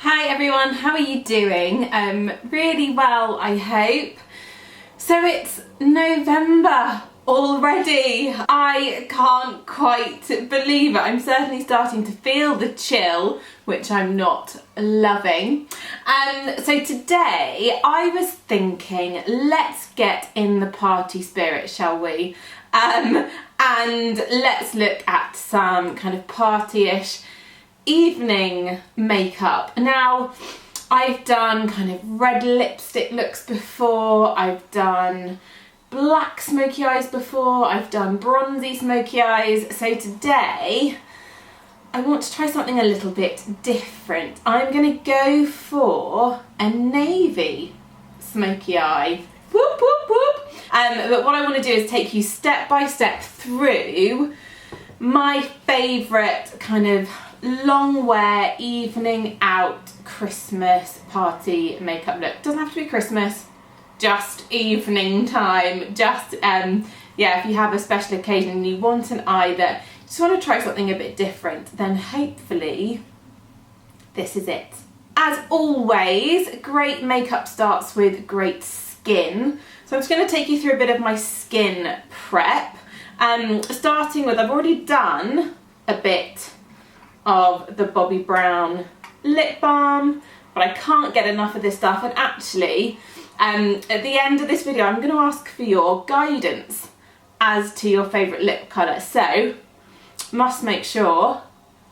Hi everyone, how are you doing? Really well, I hope. So it's November already. I can't quite believe it. I'm certainly starting to feel the chill, which I'm not loving. So today I was thinking, let's get in the party spirit, shall we? And let's look at some kind of party-ish evening makeup. Now, I've done kind of red lipstick looks before, I've done black smoky eyes before, I've done bronzy smoky eyes. So today I want to try something a little bit different. I'm going to go for a navy smoky eye. Whoop, whoop, whoop. But what I want to do is take you step by step through my favourite kind of long wear, evening out, Christmas party makeup look. Doesn't have to be Christmas, just evening time, just yeah, if you have a special occasion and you want an eye that you just want to try something a bit different, then hopefully this is it. As always, great makeup starts with great skin. So I'm just going to take you through a bit of my skin prep. Starting with, I've already done a bit of the Bobbi Brown lip balm, but I can't get enough of this stuff. And actually, at the end of this video, I'm going to ask for your guidance as to your favourite lip colour. So, must make sure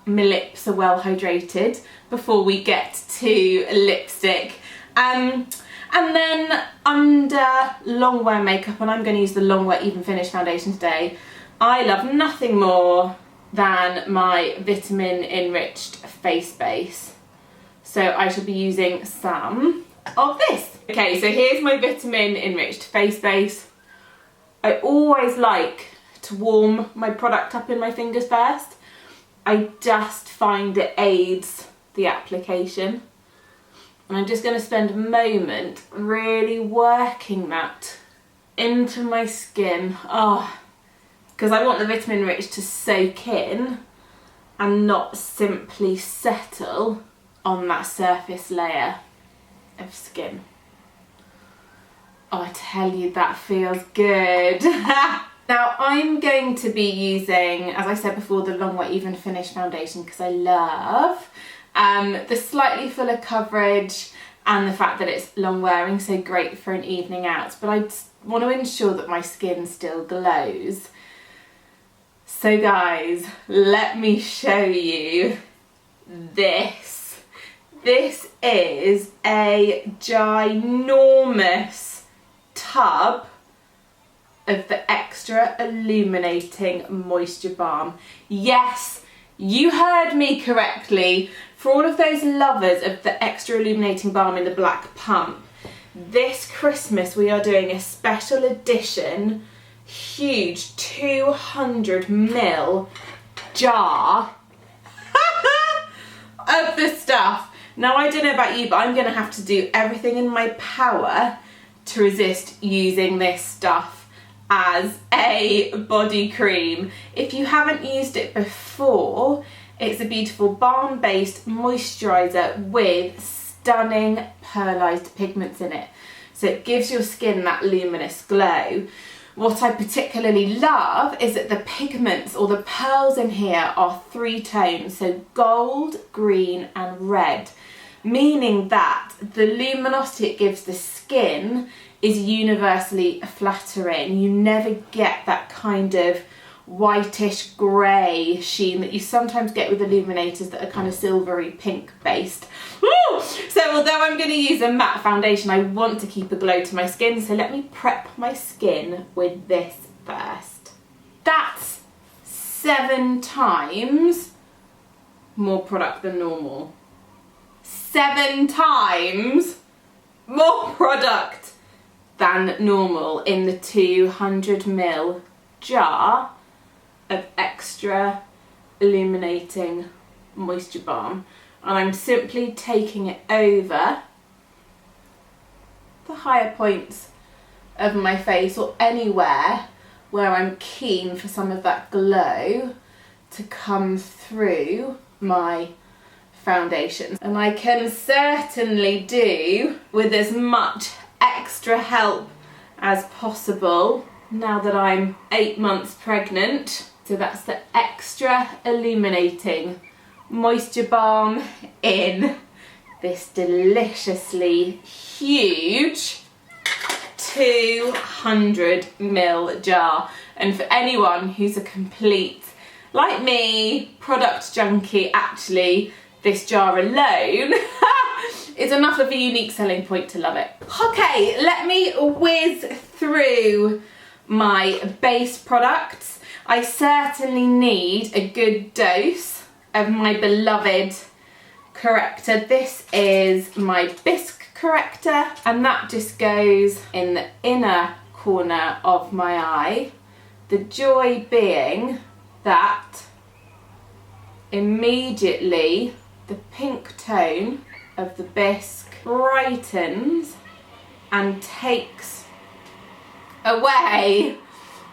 my lips are well hydrated before we get to lipstick. And then under long wear makeup, and I'm going to use the long wear even finish foundation today, I love nothing more than my vitamin enriched face base. So I shall be using some of this. Okay, so here's my vitamin enriched face base. I always like to warm my product up in my fingers first. I just find it aids the application. And I'm just going to spend a moment really working that into my skin. Because I want the vitamin enriched to soak in and not simply settle on that surface layer of skin. Oh, I tell you, that feels good. Now I'm going to be using, as I said before, the Long Wear Even Finish foundation because I love the slightly fuller coverage and the fact that it's long wearing, so great for an evening out. But I want to ensure that my skin still glows. So guys, let me show you this. This is a ginormous tub of the Extra Illuminating Moisture Balm. Yes, you heard me correctly. For all of those lovers of the Extra Illuminating Balm in the black pump, this Christmas we are doing a special edition huge 200ml jar of the stuff. Now I don't know about you, but I'm going to have to do everything in my power to resist using this stuff as a body cream. If you haven't used it before, it's a beautiful balm-based moisturiser with stunning pearlized pigments in it. So it gives your skin that luminous glow. What I particularly love is that the pigments or the pearls in here are 3 tones, so gold, green and red, meaning that the luminosity it gives the skin is universally flattering. You never get that kind of whitish grey sheen that you sometimes get with illuminators that are kind of silvery pink based. Woo! So although I'm going to use a matte foundation, I want to keep a glow to my skin, so let me prep my skin with this first. That's 7 times more product than normal. 7 times more product than normal in the 200ml jar of Extra Illuminating Moisture Balm, and I'm simply taking it over the higher points of my face or anywhere where I'm keen for some of that glow to come through my foundations, and I can certainly do with as much extra help as possible now that I'm 8 months pregnant. So that's the Extra Illuminating Moisture Balm in this deliciously huge 200ml jar. And for anyone who's a complete, like me, product junkie, actually this jar alone is enough of a unique selling point to love it. Okay, let me whiz through my base products. I certainly need a good dose of my beloved corrector. This is my Bisque Corrector, and that just goes in the inner corner of my eye. The joy being that immediately the pink tone of the bisque brightens and takes away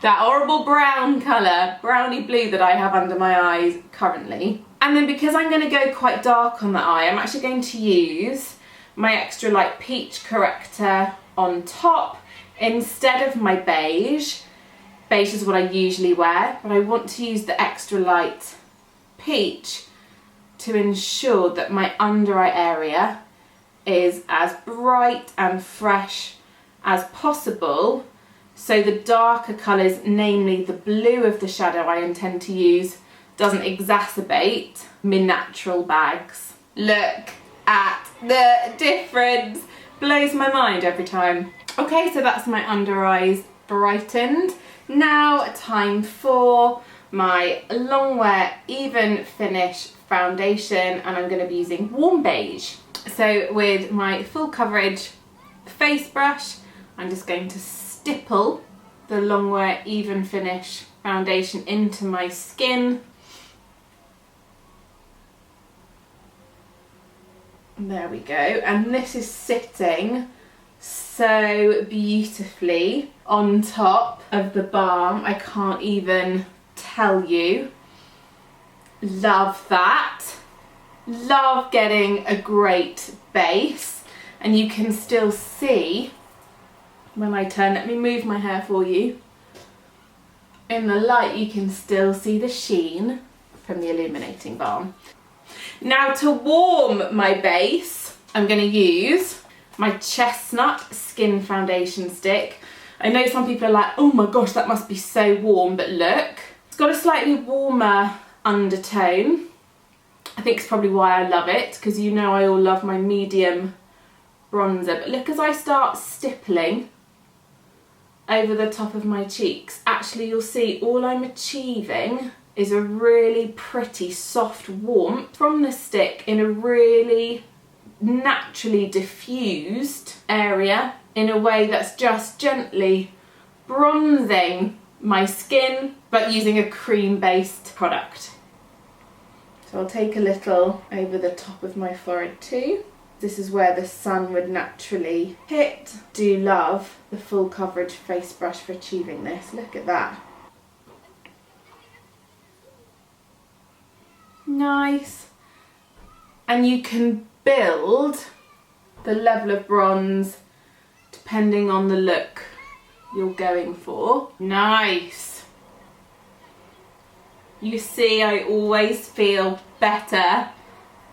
that horrible brown colour, browny blue that I have under my eyes currently. And then because I'm going to go quite dark on the eye, I'm actually going to use my extra light peach corrector on top instead of my beige. Beige is what I usually wear, but I want to use the extra light peach to ensure that my under eye area is as bright and fresh as possible, so the darker colours, namely the blue of the shadow I intend to use, doesn't exacerbate my natural bags. Look at the difference. Blows my mind every time. Okay, so that's my under eyes brightened. Now time for my Longwear Even Finish foundation, and I'm going to be using warm beige. So with my full coverage face brush, I'm just going to stipple the Longwear Even Finish foundation into my skin. There we go, and this is sitting so beautifully on top of the balm. I can't even tell you. Love that. Love getting a great base, and you can still see when I turn, let me move my hair for you. In the light you can still see the sheen from the Illuminating balm. Now to warm my base, I'm going to use my Chestnut Skin Foundation Stick. I know some people are like, oh my gosh, that must be so warm, but look, it's got a slightly warmer undertone. I think it's probably why I love it, because you know I all love my medium bronzer. But look, as I start stippling over the top of my cheeks, actually you'll see all I'm achieving is a really pretty soft warmth from the stick in a really naturally diffused area, in a way that's just gently bronzing my skin, but using a cream-based product. So I'll take a little over the top of my forehead too. This is where the sun would naturally hit. Do love the full coverage face brush for achieving this. Look at that. Nice. And you can build the level of bronze depending on the look you're going for. Nice. You see, I always feel better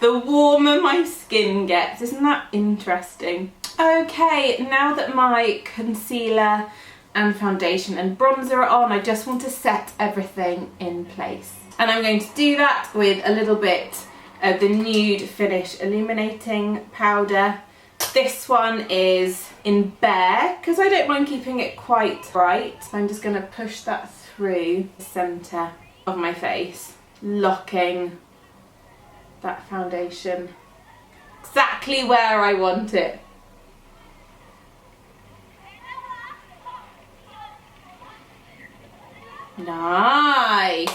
the warmer my skin gets. Isn't that interesting? Okay, now that my concealer and foundation and bronzer are on, I just want to set everything in place. And I'm going to do that with a little bit of the Nude Finish Illuminating powder. This one is in Bare, because I don't mind keeping it quite bright. So I'm just going to push that through the centre of my face, locking that foundation exactly where I want it. Nice.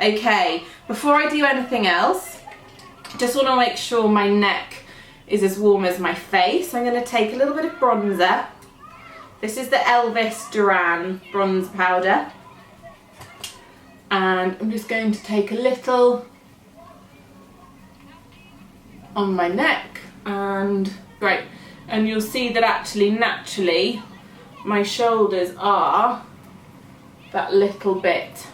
Okay, before I do anything else, just want to make sure my neck is as warm as my face. I'm going to take a little bit of bronzer. This is the Elvis Duran bronze powder. And I'm just going to take a little on my neck, and great. And you'll see that actually naturally my shoulders are that little bit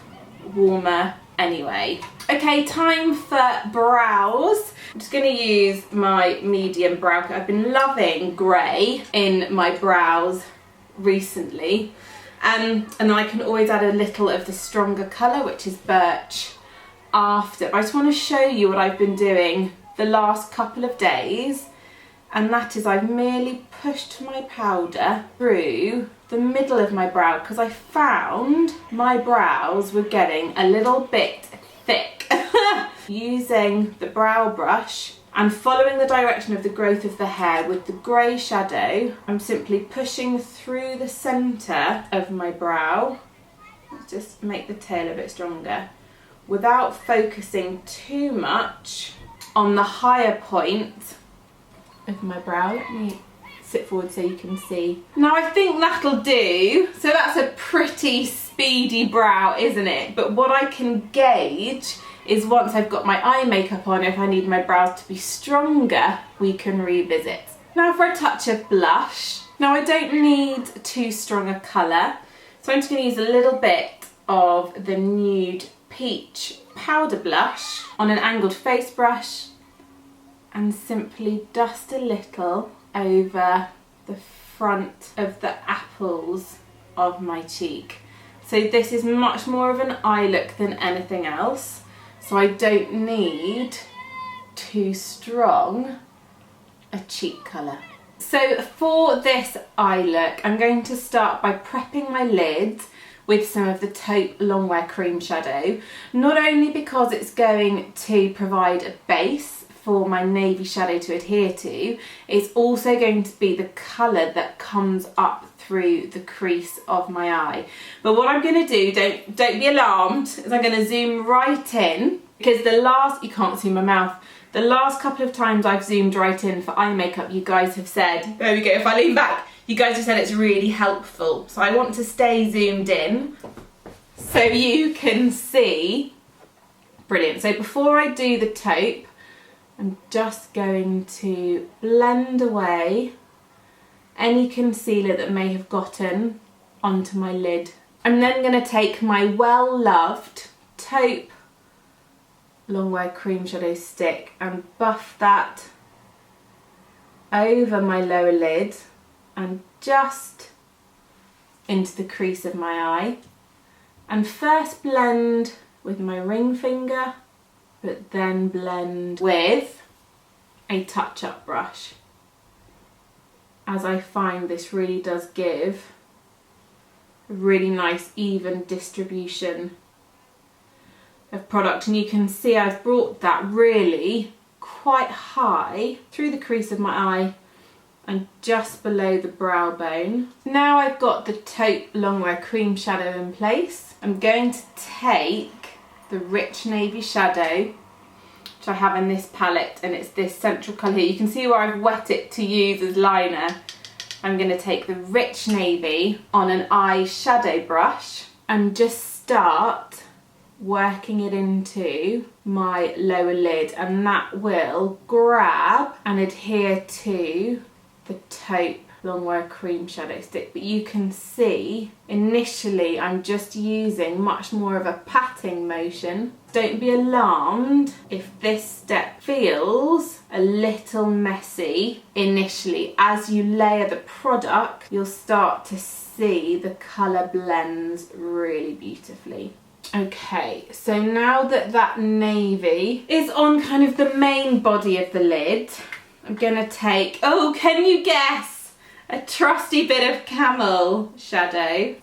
warmer anyway. Okay, time for brows. I'm just going to use my medium brow. I've been loving grey in my brows recently, and then I can always add a little of the stronger colour, which is birch, after. But I just want to show you what I've been doing the last couple of days, and that is I've merely pushed my powder through the middle of my brow because I found my brows were getting a little bit thick. Using the brow brush and following the direction of the growth of the hair with the grey shadow, I'm simply pushing through the centre of my brow. Let's just make the tail a bit stronger without focusing too much on the higher point of my brow. Let me sit forward so you can see. Now I think that'll do. So that's a pretty speedy brow, isn't it? But what I can gauge is once I've got my eye makeup on, if I need my brows to be stronger, we can revisit. Now for a touch of blush. Now I don't need too strong a colour, so I'm just going to use a little bit of the Nude Peach powder blush on an angled face brush and simply dust a little over the front of the apples of my cheek. So this is much more of an eye look than anything else, so I don't need too strong a cheek colour. So for this eye look, I'm going to start by prepping my lids with some of the Taupe Longwear Cream Shadow, not only because it's going to provide a base for my navy shadow to adhere to, it's also going to be the colour that comes up through the crease of my eye. But what I'm going to do, don't be alarmed, is I'm going to zoom right in, because you can't see my mouth, the last couple of times I've zoomed right in for eye makeup, you guys have said, there we go, if I lean back, you guys have said it's really helpful. So I want to stay zoomed in so you can see. Brilliant. So before I do the taupe, I'm just going to blend away any concealer that may have gotten onto my lid. I'm then going to take my well-loved Taupe Longwear Cream Shadow stick and buff that over my lower lid and just into the crease of my eye, and first blend with my ring finger, but then blend with a touch-up brush, as I find this really does give a really nice even distribution of product. And you can see I've brought that really quite high through the crease of my eye and just below the brow bone. Now I've got the Taupe Longwear Cream Shadow in place, I'm going to take the rich navy shadow, which I have in this palette, and it's this central colour here. You can see where I've wet it to use as liner. I'm going to take the rich navy on an eye shadow brush and just start working it into my lower lid, and that will grab and adhere to the Taupe Longwear Cream Shadow stick. But you can see initially I'm just using much more of a patting motion. Don't be alarmed if this step feels a little messy initially. As you layer the product, you'll start to see the colour blends really beautifully. Okay, so now that that navy is on kind of the main body of the lid, I'm gonna take, oh, can you guess? A trusty bit of camel shadow.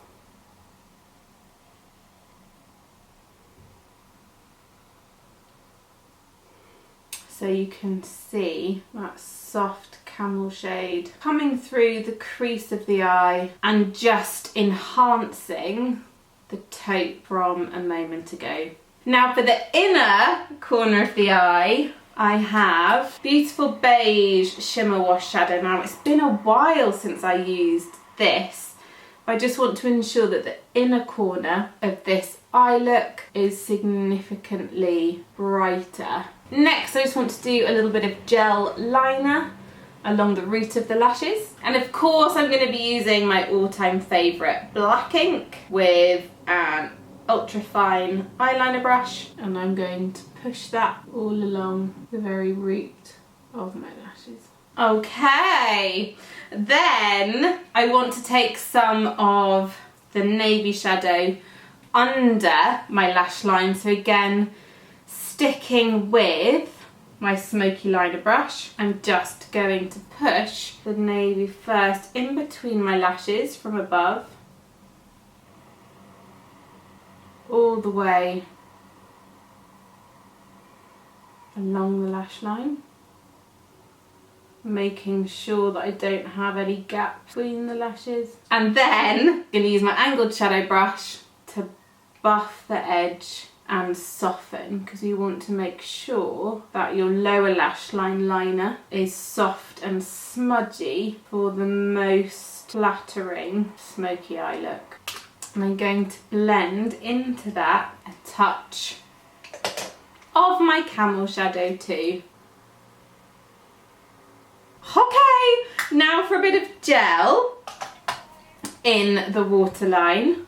So you can see that soft camel shade coming through the crease of the eye and just enhancing the taupe from a moment ago. Now for the inner corner of the eye, I have beautiful beige shimmer wash shadow. Now it's been a while since I used this. I just want to ensure that the inner corner of this eye look is significantly brighter Next, I just want to do a little bit of gel liner along the root of the lashes. And of course, I'm going to be using my all-time favourite black ink with an ultra fine eyeliner brush. And I'm going to push that all along the very root of my lashes. Okay, then I want to take some of the navy shadow under my lash line. So again, sticking with my smoky liner brush, I'm just going to push the navy first in between my lashes from above, all the way along the lash line, making sure that I don't have any gap between the lashes. And then I'm going to use my angled shadow brush to buff the edge and soften, because you want to make sure that your lower lash line liner is soft and smudgy for the most flattering smoky eye look. And I'm going to blend into that a touch of my camel shadow too. Okay, now for a bit of gel in the waterline.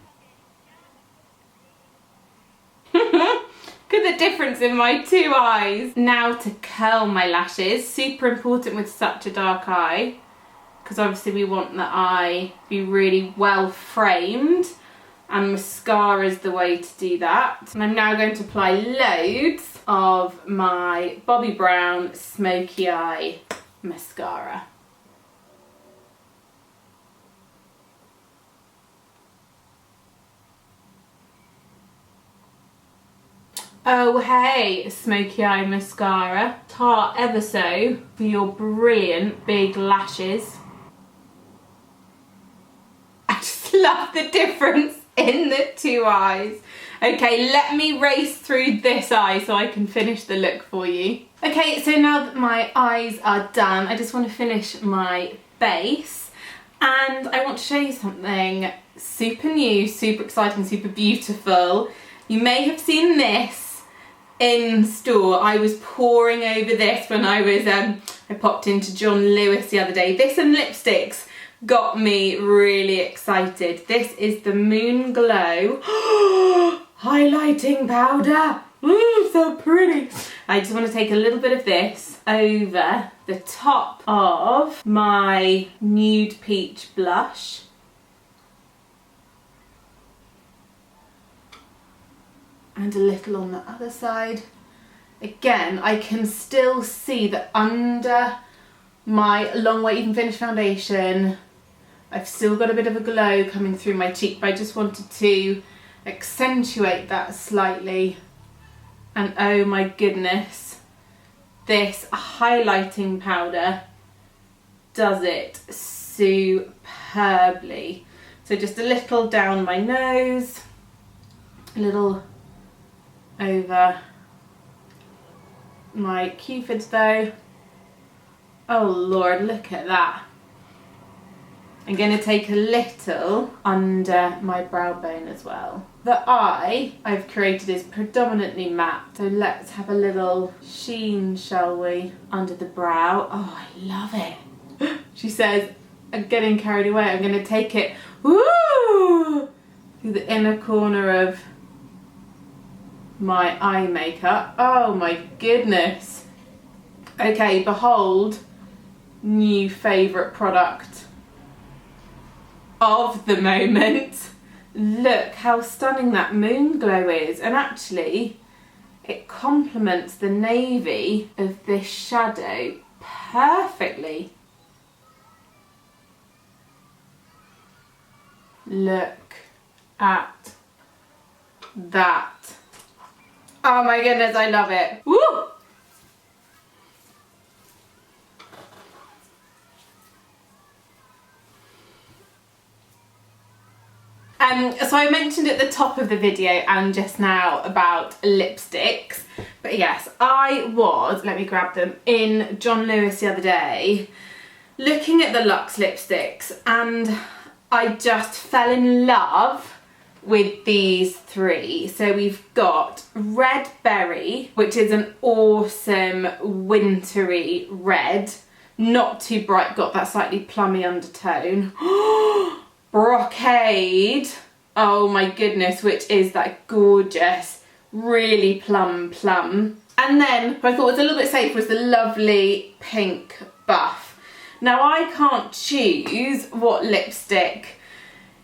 Look at the difference in my two eyes. Now to curl my lashes, super important with such a dark eye, because obviously we want the eye to be really well framed, and mascara is the way to do that. And I'm now going to apply loads of my Bobbi Brown Smoky Eye mascara. Oh hey, smoky eye mascara. Tart ever so for your brilliant big lashes. I just love the difference in the two eyes. Okay, let me race through this eye so I can finish the look for you. Okay, so now that my eyes are done, I just want to finish my base, and I want to show you something super new, super exciting, super beautiful. You may have seen this in store. I was poring over this when I was I popped into John Lewis the other day. This and lipsticks got me really excited. This is the Moon Glow highlighting powder. Ooh, so pretty. I just want to take a little bit of this over the top of my Nude Peach blush. And a little on the other side. Again, I can still see that under my Long Way Even Finish foundation, I've still got a bit of a glow coming through my cheek, but I just wanted to accentuate that slightly. And oh my goodness, this highlighting powder does it superbly. So just a little down my nose, a little over my cupid's bow. Oh Lord, look at that. I'm going to take a little under my brow bone as well. The eye I've created is predominantly matte, so let's have a little sheen, shall we, under the brow. Oh, I love it. She says, I'm getting carried away. I'm going to take it, woo, through the inner corner of my eye makeup. Oh my goodness. Okay, behold, new favourite product of the moment. Look how stunning that Moon Glow is, and actually it complements the navy of this shadow perfectly. Look at that. Oh my goodness, I love it. Woo! So I mentioned at the top of the video and just now about lipsticks, but yes, I was, let me grab them, in John Lewis the other day looking at the Luxe lipsticks, and I just fell in love with these three. So we've got Red Berry, which is an awesome wintry red. Not too bright, got that slightly plummy undertone. Brocade, oh my goodness, which is that gorgeous, really plum. And then, what I thought was a little bit safer, was the lovely pink buff. Now I can't choose what lipstick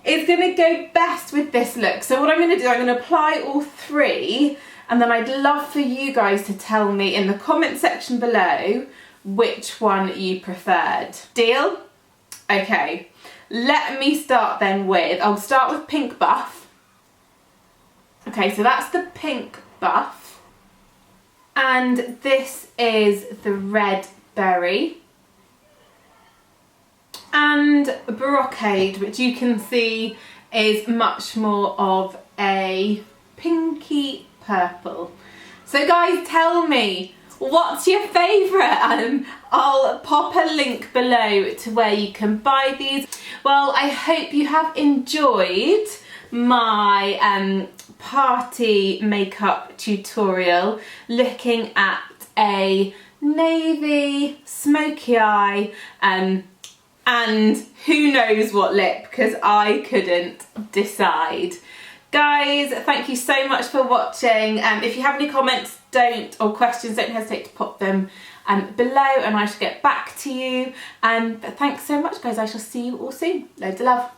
is going to go best with this look. So what I'm going to do, I'm going to apply all three, and then I'd love for you guys to tell me in the comment section below which one you preferred. Deal? Okay, let me start then with, I'll start with pink buff. Okay, so that's the pink buff. And this is the Red Berry. And Brocade, which you can see is much more of a pinky purple. So guys, tell me, what's your favourite? I'll pop a link below to where you can buy these. Well, I hope you have enjoyed my party makeup tutorial looking at a navy, smoky eye, and who knows what lip, because I couldn't decide. Guys, thank you so much for watching. If you have any comments or questions, don't hesitate to pop them below and I shall get back to you. But thanks so much, guys. I shall see you all soon. Loads of love.